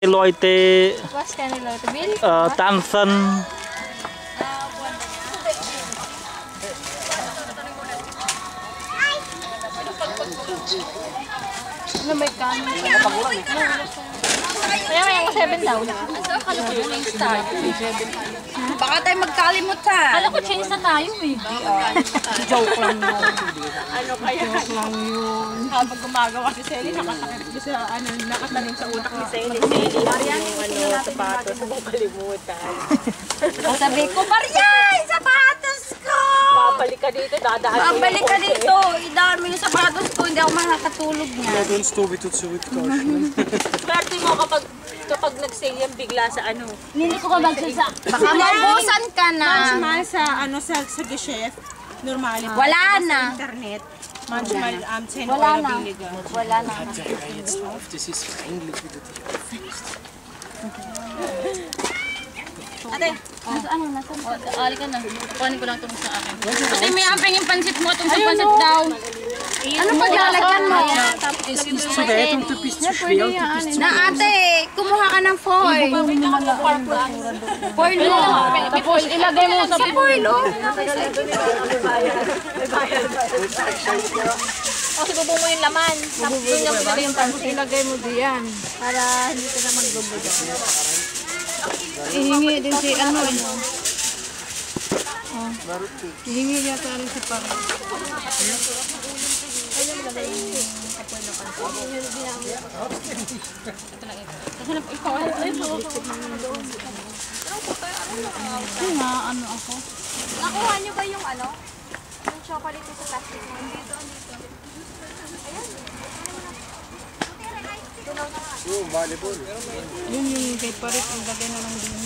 Leute Was keine Leute will? tanzen. Ano may kanin? Kaya may ako 7 daw. Baka tayo magkalimot ha. Kala ko change na tayo eh. Joke lang yun. Ano kaya? Joke lang yun. Habang gumagawa si Selly, nakatanim sa utak ni Selly. Yung sapatos mo kalimutan. Sabi ko, Marian! Sapatos ko! Babalik ka dito, dadaan. Babalik ka dito. Idaan mo yung sapatos ko. Hindi ako makakatulog niya. Ja, dan står vi tot zurücktauschen. Swerte mo kapag nag-sale yan bigla sa ano. Nili ko ka magsasa. Baka maubusan ka na. Manchmal sa Geschäft, normal. Wala na. Internet. Manchmal 10 Wala Euro na. billiger. Wala na. Hat der Herr jetzt auf? Das ist eigentlich, wie du dich aufregst. Ate, Ano, nasa? ali ka na. Kuhanin ko lang itong sa akin. Kasi may amping yung pansit mo. Itong sa pansit daw. Ano pa lalagyan mo? Es ist zu weit und du bist zu schwer und du bist zu Na ate, kumuha ka ng foil. Foil mo. Tapos ilagay mo sa Foil oh. Kasi bubong mo yung laman. Tapos doon yung ilagay yung pansit. Ilagay mo diyan para hindi ka na magdubudo. Ihingi din si ano eh. Oh. Ihingi yata rin si Parang. Ano ako? Nakuha niyo ba yung ano? Yung chocolate sa plastic mo? Dito. so, Volleyball. Yun yung kay Parik, ilagay na lang din.